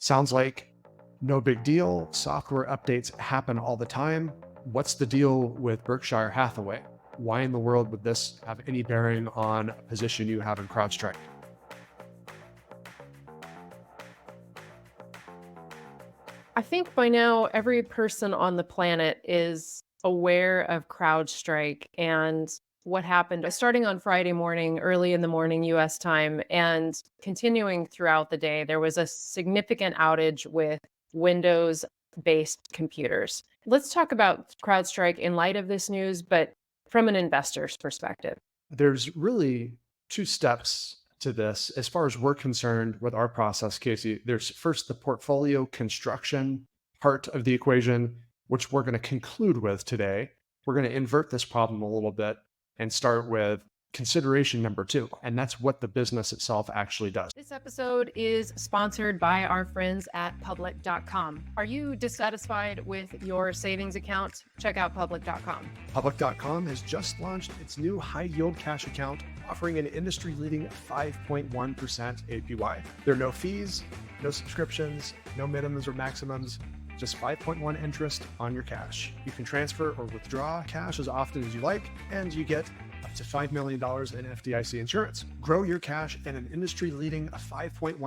Sounds like no big deal. Software updates happen all the time. What's the deal with Berkshire Hathaway? Why in the world would this have any bearing on a position you have in CrowdStrike? I think by now every person on the planet is aware of CrowdStrike and what happened starting on Friday morning, early in the morning US time, and continuing throughout the day. There was a significant outage with Windows based computers. Let's talk about CrowdStrike in light of this news, but from an investor's perspective. There's really two steps to this. As far as we're concerned with our process, Casey, there's first the portfolio construction part of the equation, which we're going to conclude with today. We're going to invert this problem a little bit and start with consideration number two, and that's what the business itself actually does. This episode is sponsored by our friends at public.com. Are you dissatisfied with your savings account? Check out public.com. Public.com has just launched its new high yield cash account, offering an industry leading 5.1% APY. There are no fees, no subscriptions, no minimums or maximums, just 5.1 interest on your cash. You can transfer or withdraw cash as often as you like, and you get up to $5 million in FDIC insurance. Grow your cash at an industry-leading 5.1%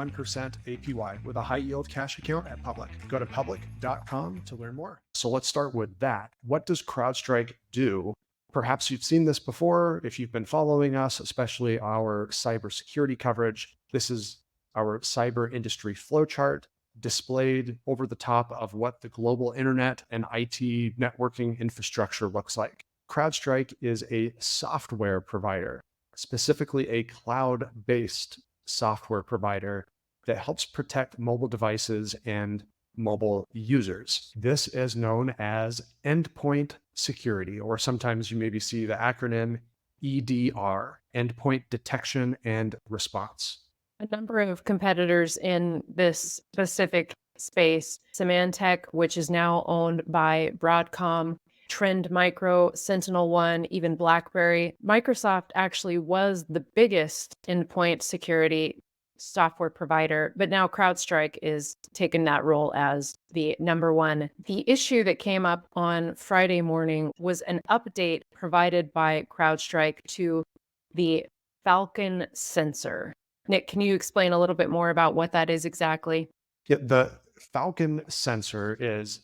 APY with a high-yield cash account at Public. Go to public.com to learn more. So let's start with that. What does CrowdStrike do? Perhaps you've seen this before if you've been following us, especially our cybersecurity coverage. This is our cyber industry flowchart displayed over the top of what the global internet and IT networking infrastructure looks like. CrowdStrike is a software provider, specifically a cloud-based software provider that helps protect mobile devices and mobile users. This is known as endpoint security, or sometimes you maybe see the acronym EDR, endpoint detection and response. A number of competitors in this specific space, Symantec, which is now owned by Broadcom, Trend Micro, SentinelOne, even BlackBerry. Microsoft actually was the biggest endpoint security software provider, but now CrowdStrike is taking that role as the number one. The issue that came up on Friday morning was an update provided by CrowdStrike to the Falcon sensor. Nick, can you explain a little bit more about what that is exactly? Yeah, the Falcon sensor is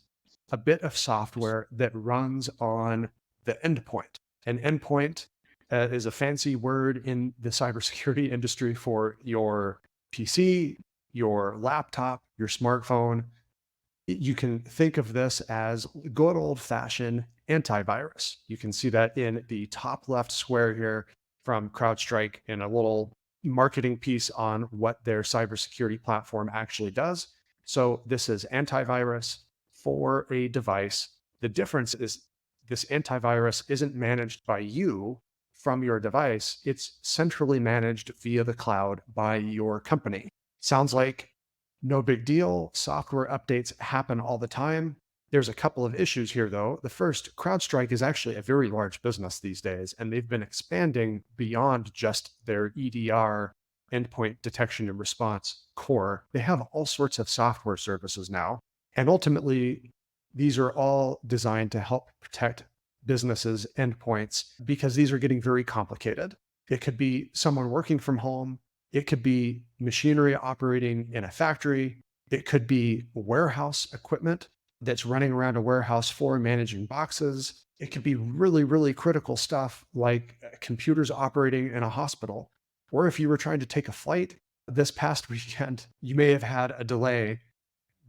a bit of software that runs on the endpoint. An endpoint is a fancy word in the cybersecurity industry for your PC, your laptop, your smartphone. You can think of this as good old-fashioned antivirus. You can see that in the top left square here from CrowdStrike in a little marketing piece on what their cybersecurity platform actually does. So this is antivirus for a device. The difference is this antivirus isn't managed by you from your device. It's centrally managed via the cloud by your company. Sounds like no big deal. Software updates happen all the time. There's a couple of issues here, though. The first, CrowdStrike is actually a very large business these days, and they've been expanding beyond just their EDR, endpoint detection and response core. They have all sorts of software services now. And ultimately, these are all designed to help protect businesses' endpoints because these are getting very complicated. It could be someone working from home. It could be machinery operating in a factory. It could be warehouse equipment that's running around a warehouse floor managing boxes. It could be really, really critical stuff like computers operating in a hospital. Or if you were trying to take a flight this past weekend, you may have had a delay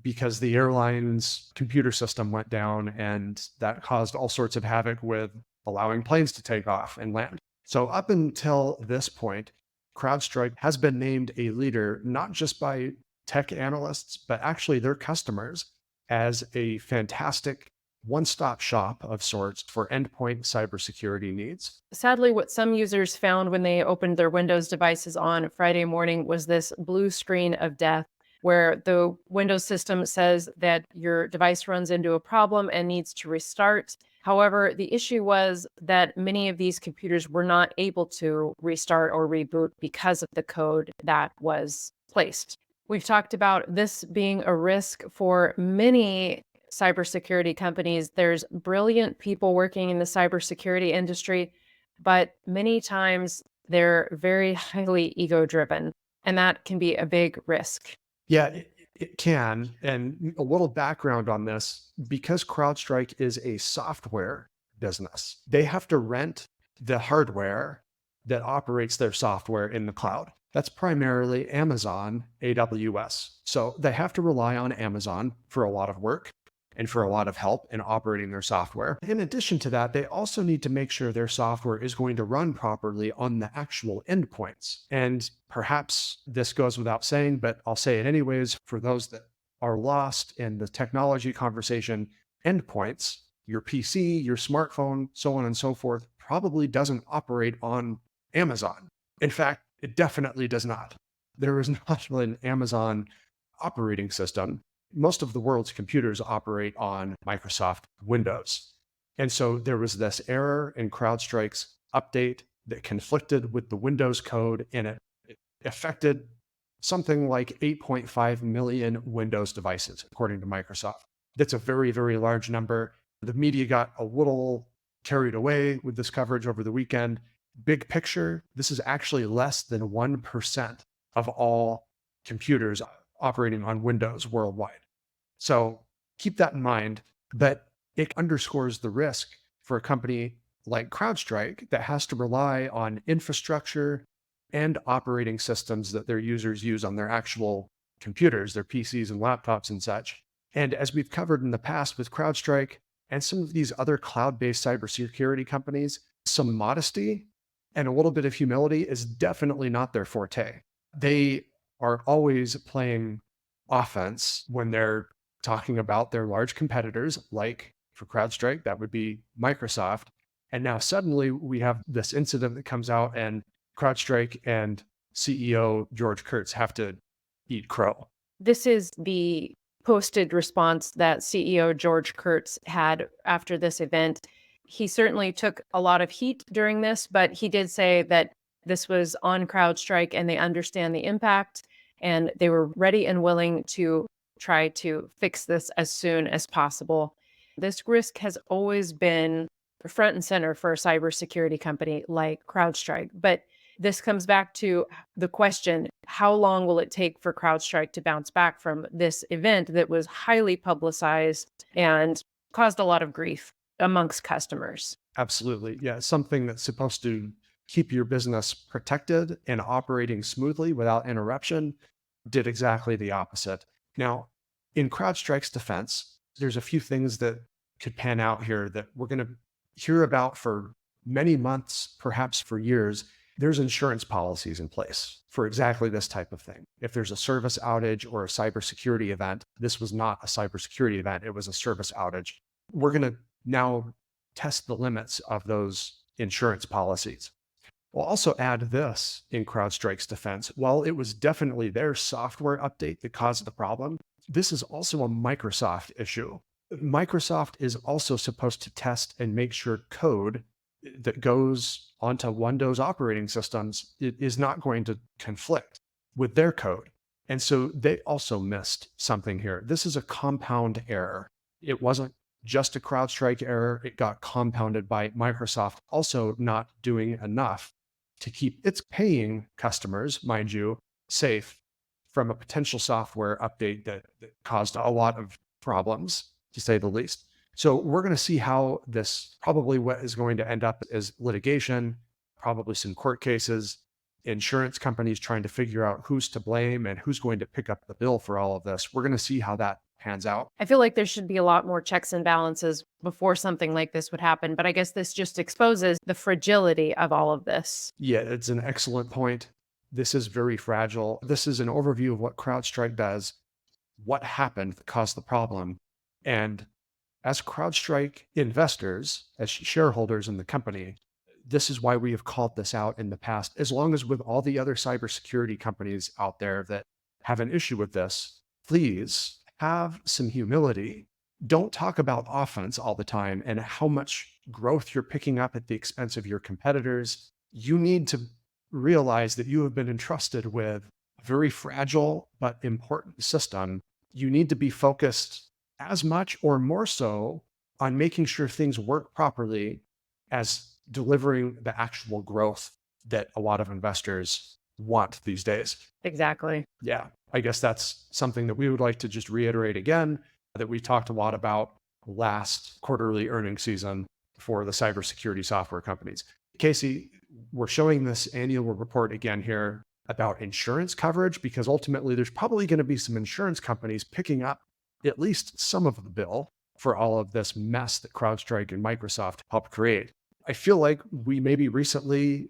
because the airline's computer system went down, and that caused all sorts of havoc with allowing planes to take off and land. So up until this point, CrowdStrike has been named a leader, not just by tech analysts, but actually their customers, as a fantastic one-stop shop of sorts for endpoint cybersecurity needs. Sadly, what some users found when they opened their Windows devices on Friday morning was this blue screen of death, where the Windows system says that your device runs into a problem and needs to restart. However, the issue was that many of these computers were not able to restart or reboot because of the code that was placed. We've talked about this being a risk for many cybersecurity companies. There's brilliant people working in the cybersecurity industry, but many times they're very highly ego driven, and that can be a big risk. Yeah, it can. And a little background on this, because CrowdStrike is a software business, they have to rent the hardware that operates their software in the cloud. That's primarily Amazon AWS. So they have to rely on Amazon for a lot of work and for a lot of help in operating their software. In addition to that, they also need to make sure their software is going to run properly on the actual endpoints. And perhaps this goes without saying, but I'll say it anyways for those that are lost in the technology conversation, endpoints, your PC, your smartphone, so on and so forth, probably doesn't operate on Amazon. In fact, it definitely does not. There is not an Amazon operating system. Most of the world's computers operate on Microsoft Windows. And so there was this error in CrowdStrike's update that conflicted with the Windows code, and it affected something like 8.5 million Windows devices, according to Microsoft. That's a very, very large number. The media got a little carried away with this coverage over the weekend. Big picture, this is actually less than 1% of all computers operating on Windows worldwide. So keep that in mind, but it underscores the risk for a company like CrowdStrike that has to rely on infrastructure and operating systems that their users use on their actual computers, their PCs and laptops and such. And as we've covered in the past with CrowdStrike and some of these other cloud-based cybersecurity companies, some modesty and a little bit of humility is definitely not their forte. They are always playing offense when they're talking about their large competitors, like for CrowdStrike, that would be Microsoft. And now suddenly we have this incident that comes out, and CrowdStrike and CEO George Kurtz have to eat crow. This is the posted response that CEO George Kurtz had after this event. He certainly took a lot of heat during this, but he did say that this was on CrowdStrike and they understand the impact and they were ready and willing to try to fix this as soon as possible. This risk has always been front and center for a cybersecurity company like CrowdStrike, but this comes back to the question, how long will it take for CrowdStrike to bounce back from this event that was highly publicized and caused a lot of grief amongst customers? Absolutely. Yeah. Something that's supposed to keep your business protected and operating smoothly without interruption did exactly the opposite. Now, in CrowdStrike's defense, there's a few things that could pan out here that we're going to hear about for many months, perhaps for years. There's insurance policies in place for exactly this type of thing. If there's a service outage or a cybersecurity event, this was not a cybersecurity event, it was a service outage. We're going to now test the limits of those insurance policies. We'll also add this in CrowdStrike's defense. While it was definitely their software update that caused the problem, this is also a Microsoft issue. Microsoft is also supposed to test and make sure code that goes onto Windows operating systems is not going to conflict with their code. And so they also missed something here. This is a compound error. It wasn't just a CrowdStrike error. It got compounded by Microsoft also not doing enough to keep its paying customers, mind you, safe from a potential software update that caused a lot of problems, to say the least. So we're going to see how this, probably what is going to end up is litigation, probably some court cases, insurance companies trying to figure out who's to blame and who's going to pick up the bill for all of this. We're going to see how that pans out. I feel like there should be a lot more checks and balances before something like this would happen, but I guess this just exposes the fragility of all of this. Yeah, it's an excellent point. This is very fragile. This is an overview of what CrowdStrike does, what happened that caused the problem. And as CrowdStrike investors, as shareholders in the company, this is why we have called this out in the past, as long as with all the other cybersecurity companies out there that have an issue with this, please have some humility. Don't talk about offense all the time and how much growth you're picking up at the expense of your competitors. You need to realize that you have been entrusted with a very fragile but important system, you need to be focused as much or more so on making sure things work properly as delivering the actual growth that a lot of investors want these days. Exactly. Yeah, I guess that's something that we would like to just reiterate again that we talked a lot about last quarterly earnings season for the cybersecurity software companies. Casey, we're showing this annual report again here about insurance coverage because ultimately there's probably going to be some insurance companies picking up at least some of the bill for all of this mess that CrowdStrike and Microsoft helped create. I feel like we maybe recently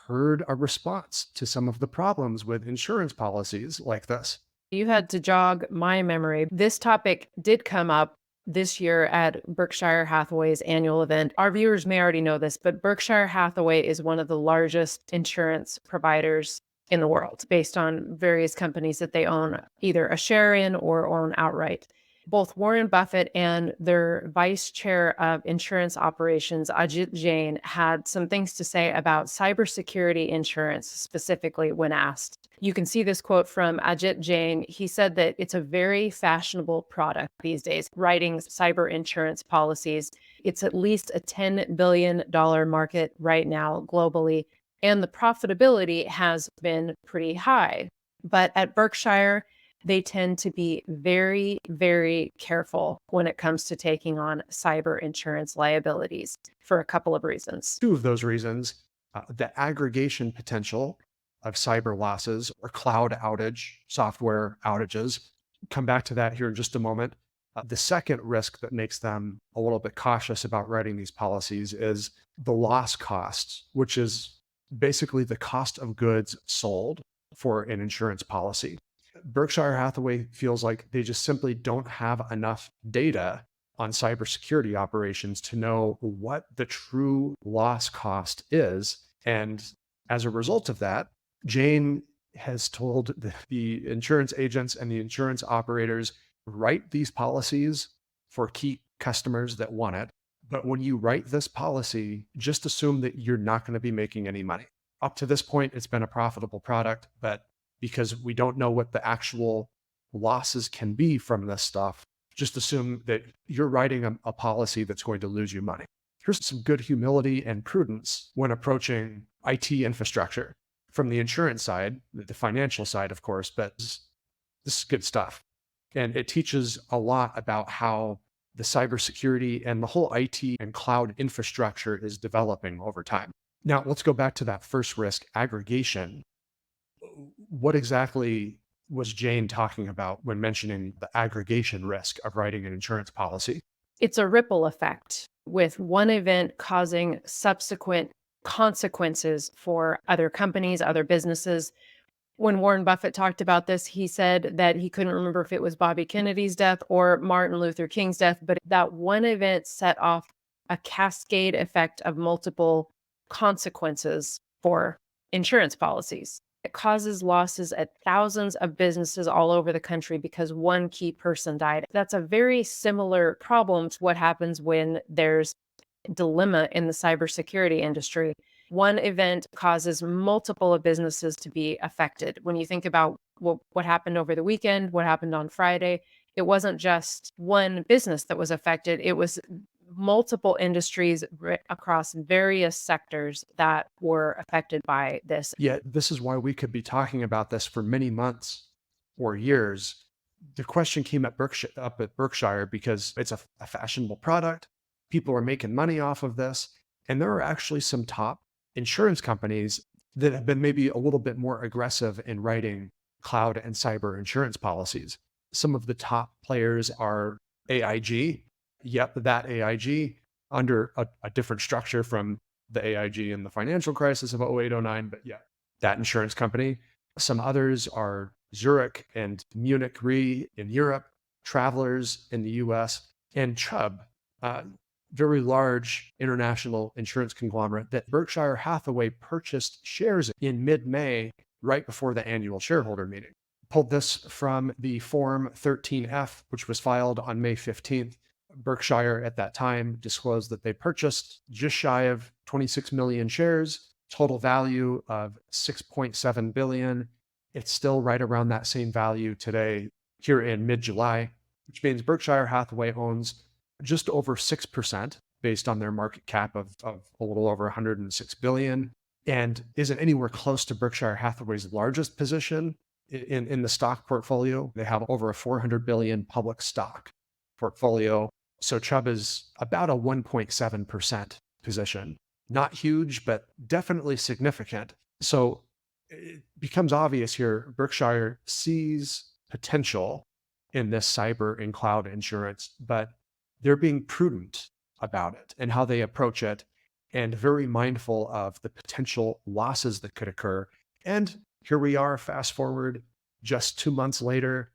heard a response to some of the problems with insurance policies like this. You had to jog my memory. This topic did come up this year at Berkshire Hathaway's annual event. Our viewers may already know this, but Berkshire Hathaway is one of the largest insurance providers in the world based on various companies that they own either a share in or own outright. Both Warren Buffett and their vice chair of insurance operations, Ajit Jain, had some things to say about cybersecurity insurance, specifically when asked. You can see this quote from Ajit Jain. He said that it's a very fashionable product these days, writing cyber insurance policies. It's at least a $10 billion market right now globally, and the profitability has been pretty high. But at Berkshire, they tend to be very, very careful when it comes to taking on cyber insurance liabilities for a couple of reasons. Two of those reasons, the aggregation potential of cyber losses or cloud outage, software outages. Come back to that here in just a moment. The second risk that makes them a little bit cautious about writing these policies is the loss costs, which is basically the cost of goods sold for an insurance policy. Berkshire Hathaway feels like they just simply don't have enough data on cybersecurity operations to know what the true loss cost is. And as a result of that, Jane has told the insurance agents and the insurance operators, write these policies for key customers that want it. But when you write this policy, just assume that you're not going to be making any money. Up to this point, it's been a profitable product, but because we don't know what the actual losses can be from this stuff, just assume that you're writing a policy that's going to lose you money. Here's some good humility and prudence when approaching IT infrastructure from the insurance side, the financial side, of course, but this is good stuff. And it teaches a lot about how the cybersecurity and the whole IT and cloud infrastructure is developing over time. Now, let's go back to that first risk, aggregation. What exactly was Jane talking about when mentioning the aggregation risk of writing an insurance policy? It's a ripple effect, with one event causing subsequent consequences for other companies, other businesses. When Warren Buffett talked about this, he said that he couldn't remember if it was Bobby Kennedy's death or Martin Luther King's death, but that one event set off a cascade effect of multiple consequences for insurance policies. It causes losses at thousands of businesses all over the country because one key person died. That's a very similar problem to what happens when there's a dilemma in the cybersecurity industry. One event causes multiple businesses to be affected. When you think about what happened over the weekend, what happened on Friday, it wasn't just one business that was affected. It was multiple industries across various sectors that were affected by this. Yet, this is why we could be talking about this for many months or years. The question came up at Berkshire because it's a fashionable product. People are making money off of this. And there are actually some top insurance companies that have been maybe a little bit more aggressive in writing cloud and cyber insurance policies. Some of the top players are AIG. Yep, that AIG under a different structure from the AIG in the financial crisis of 0809, but yeah, that insurance company. Some others are Zurich and Munich Re in Europe, Travelers in the US, and Chubb, very large international insurance conglomerate that Berkshire Hathaway purchased shares in mid-May, right before the annual shareholder meeting. Pulled this from the Form 13F, which was filed on May 15th. Berkshire at that time disclosed that they purchased just shy of 26 million shares, total value of 6.7 billion, It's still right around that same value today here in mid-July, which means Berkshire Hathaway owns just over 6% based on their market cap of a little over 106 billion, and isn't anywhere close to Berkshire Hathaway's largest position in the stock portfolio. They have over a 400 billion public stock portfolio. So Chubb is about a 1.7% position. Not huge, but definitely significant. So it becomes obvious here, Berkshire sees potential in this cyber and cloud insurance, but they're being prudent about it and how they approach it, and very mindful of the potential losses that could occur. And here we are, fast forward just 2 months later,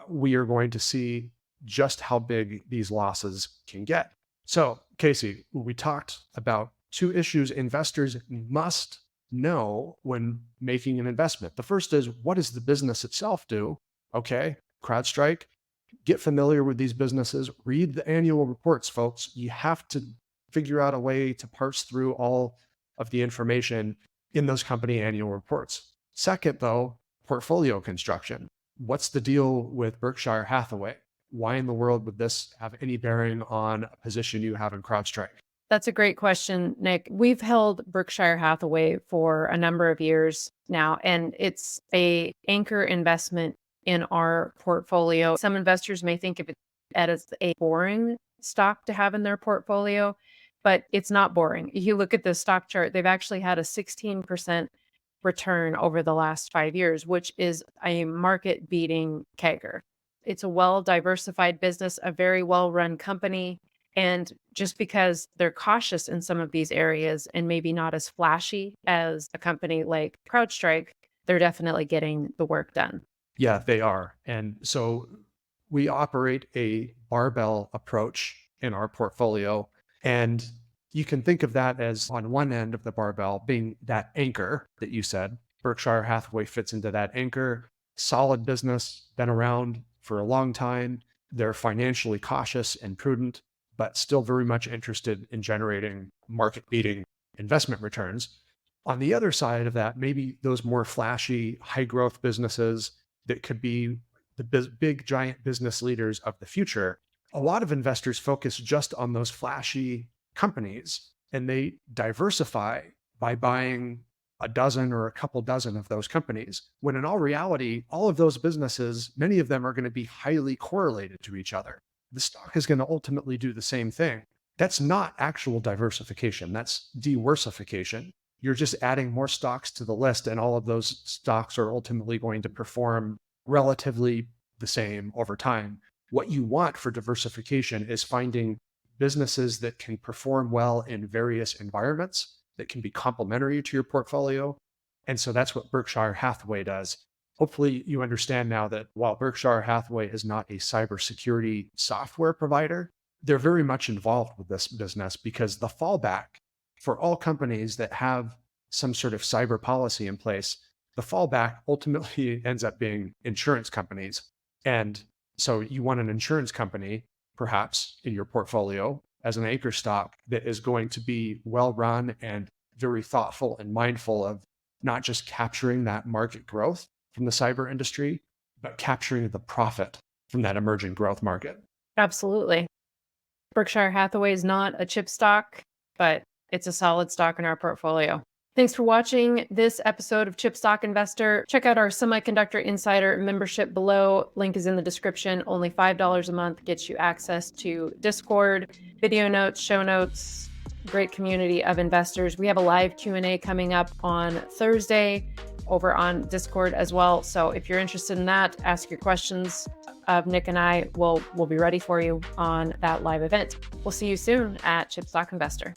we are going to see just how big these losses can get. So, Casey, we talked about 2 issues investors must know when making an investment. The first is, what does the business itself do? Okay, CrowdStrike, get familiar with these businesses, read the annual reports, folks. You have to figure out a way to parse through all of the information in those company annual reports. Second, though, portfolio construction. What's the deal with Berkshire Hathaway? Why in the world would this have any bearing on a position you have in CrowdStrike? That's a great question, Nick. We've held Berkshire Hathaway for a number of years now, and it's an anchor investment in our portfolio. Some investors may think of it as a boring stock to have in their portfolio, but it's not boring. If you look at the stock chart, they've actually had a 16% return over the last 5 years, which is a market-beating CAGR. It's a well-diversified business, a very well-run company. And just because they're cautious in some of these areas and maybe not as flashy as a company like CrowdStrike, they're definitely getting the work done. Yeah, they are. And so we operate a barbell approach in our portfolio. And you can think of that as, on one end of the barbell, being that anchor that you said. Berkshire Hathaway fits into that anchor. Solid business, been around for a long time. They're financially cautious and prudent, but still very much interested in generating market-beating investment returns. On the other side of that, maybe those more flashy, high-growth businesses that could be the big, giant business leaders of the future. A lot of investors focus just on those flashy companies, and they diversify by buying a dozen or a couple dozen of those companies, when in all reality, all of those businesses, many of them are going to be highly correlated to each other. The stock is going to ultimately do the same thing. That's not actual diversification. That's diversification. You're just adding more stocks to the list, and all of those stocks are ultimately going to perform relatively the same over time. What you want for diversification is finding businesses that can perform well in various environments, that can be complementary to your portfolio. And so that's what Berkshire Hathaway does. Hopefully you understand now that while Berkshire Hathaway is not a cybersecurity software provider, they're very much involved with this business, because the fallback for all companies that have some sort of cyber policy in place, the fallback ultimately ends up being insurance companies. And so you want an insurance company, perhaps in your portfolio, as an anchor stock that is going to be well run and very thoughtful and mindful of not just capturing that market growth from the cyber industry, but capturing the profit from that emerging growth market. Absolutely. Berkshire Hathaway is not a chip stock, but it's a solid stock in our portfolio. Thanks for watching this episode of Chip Stock Investor. Check out our Semiconductor Insider membership below. Link is in the description. Only $5 a month gets you access to Discord, video notes, show notes, great community of investors. We have a live Q&A coming up on Thursday over on Discord as well. So if you're interested in that, ask your questions of Nick and I. We'll be ready for you on that live event. We'll see you soon at Chip Stock Investor.